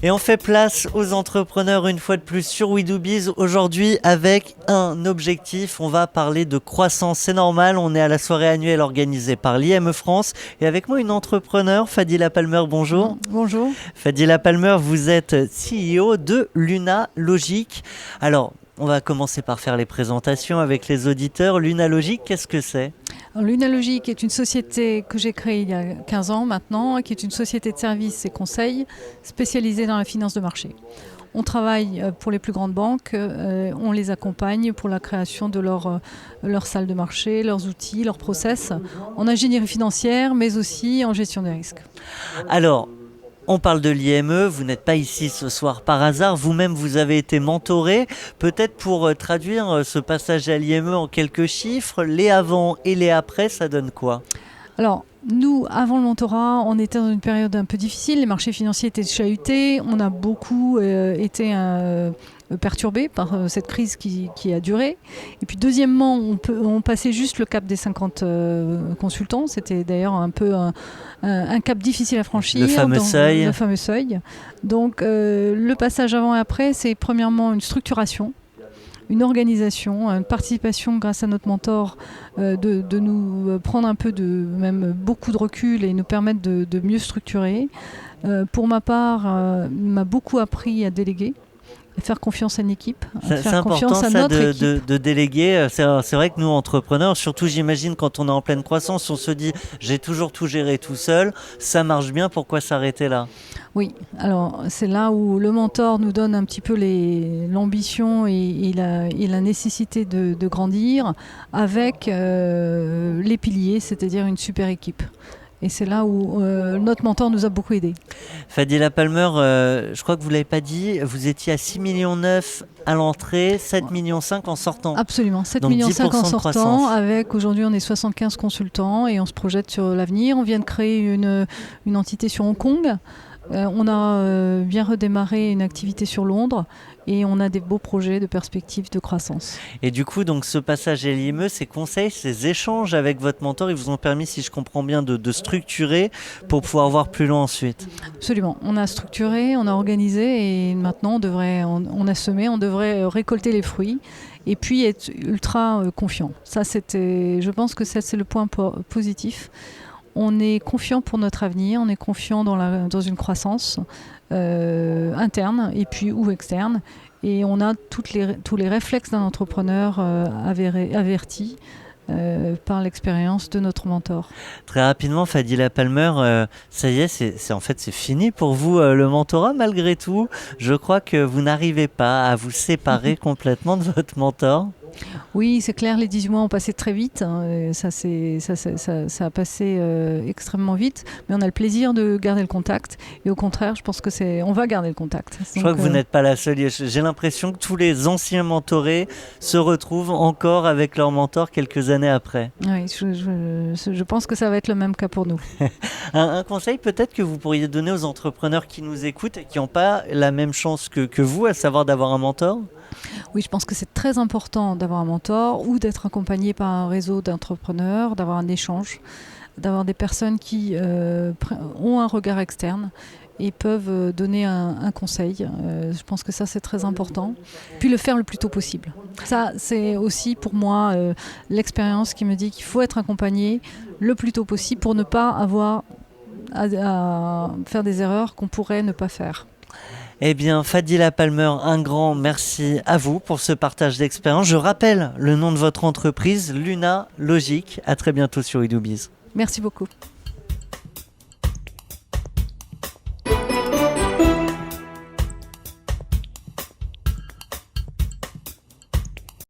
Et on fait place aux entrepreneurs une fois de plus sur We Do Biz aujourd'hui avec un objectif. On va parler de croissance. C'est normal, on est à la soirée annuelle organisée par l'IME France et avec moi une entrepreneur, Fadila Palmer, bonjour. Bonjour. Fadila Palmer, vous êtes CEO de Luna Logic. Alors, on va commencer par faire les présentations avec les auditeurs. Luna Logic, qu'est-ce que c'est ? Luna Logic est une société que j'ai créée il y a 15 ans maintenant, qui est une société de services et conseils spécialisée dans la finance de marché. On travaille pour les plus grandes banques, on les accompagne pour la création de leur salle de marché, leurs outils, leurs process, en ingénierie financière, mais aussi en gestion des risques. Alors, on parle de l'IME, vous n'êtes pas ici ce soir par hasard, vous-même vous avez été mentoré. Peut-être pour traduire ce passage à l'IME en quelques chiffres, les avant et les après, ça donne quoi ? Alors, nous, avant le mentorat, on était dans une période un peu difficile, les marchés financiers étaient chahutés, on a beaucoup été perturbés par cette crise qui a duré. Et puis deuxièmement, on passait juste le cap des 50 consultants, c'était d'ailleurs un peu un cap difficile à franchir. Le fameux seuil. Le fameux seuil. Donc le passage avant et après, c'est premièrement une structuration, une organisation, une participation grâce à notre mentor de nous prendre un peu même beaucoup de recul et nous permettre de mieux structurer. Pour ma part, m'a beaucoup appris à déléguer, à faire confiance à une équipe, à faire confiance à notre équipe. De déléguer. C'est vrai que nous, entrepreneurs, surtout j'imagine quand on est en pleine croissance, on se dit j'ai toujours tout géré tout seul, ça marche bien, pourquoi s'arrêter là ? Oui, alors c'est là où le mentor nous donne un petit peu l'ambition et la nécessité de grandir avec les piliers, c'est-à-dire une super équipe. Et c'est là où notre mentor nous a beaucoup aidés. Fadila Palmer, je crois que vous ne l'avez pas dit, vous étiez à 6,9 millions à l'entrée, 7,5 millions en sortant. Absolument, 7,5 Donc millions 10% en de sortant, croissance. avec aujourd'hui on est 75 consultants et on se projette sur l'avenir. On vient de créer une entité sur Hong Kong. On a bien redémarré une activité sur Londres et on a des beaux projets de perspectives de croissance. Et du coup, donc, ce passage à l'IME, ces conseils, ces échanges avec votre mentor, ils vous ont permis, si je comprends bien, de structurer pour pouvoir voir plus loin ensuite. Absolument. On a structuré, on a organisé et maintenant on a semé, on devrait récolter les fruits et puis être ultra confiant. Ça, je pense que ça, c'est le point positif. On est confiant pour notre avenir, on est confiant dans une croissance interne et puis ou externe. Et on a tous les réflexes d'un entrepreneur avertis par l'expérience de notre mentor. Très rapidement, Fadila Palmer, ça y est, c'est fini pour vous le mentorat malgré tout. Je crois que vous n'arrivez pas à vous séparer complètement de votre mentor. Oui, c'est clair, les 18 mois ont passé très vite, hein, ça a passé extrêmement vite, mais on a le plaisir de garder le contact et au contraire, je pense on va garder le contact. Je crois que vous n'êtes pas la seule, j'ai l'impression que tous les anciens mentorés se retrouvent encore avec leur mentor quelques années après. Oui, je pense que ça va être le même cas pour nous. Un conseil peut-être que vous pourriez donner aux entrepreneurs qui nous écoutent et qui n'ont pas la même chance que vous, à savoir d'avoir un mentor ? Oui, je pense que c'est très important d'avoir un mentor ou d'être accompagné par un réseau d'entrepreneurs, d'avoir un échange, d'avoir des personnes qui ont un regard externe et peuvent donner un conseil. Je pense que ça, c'est très important. Puis le faire le plus tôt possible. Ça, c'est aussi pour moi l'expérience qui me dit qu'il faut être accompagné le plus tôt possible pour ne pas avoir à faire des erreurs qu'on pourrait ne pas faire. Eh bien, Fadila Palmer, un grand merci à vous pour ce partage d'expérience. Je rappelle le nom de votre entreprise, Luna Logic. À très bientôt sur We Do Biz. Merci beaucoup.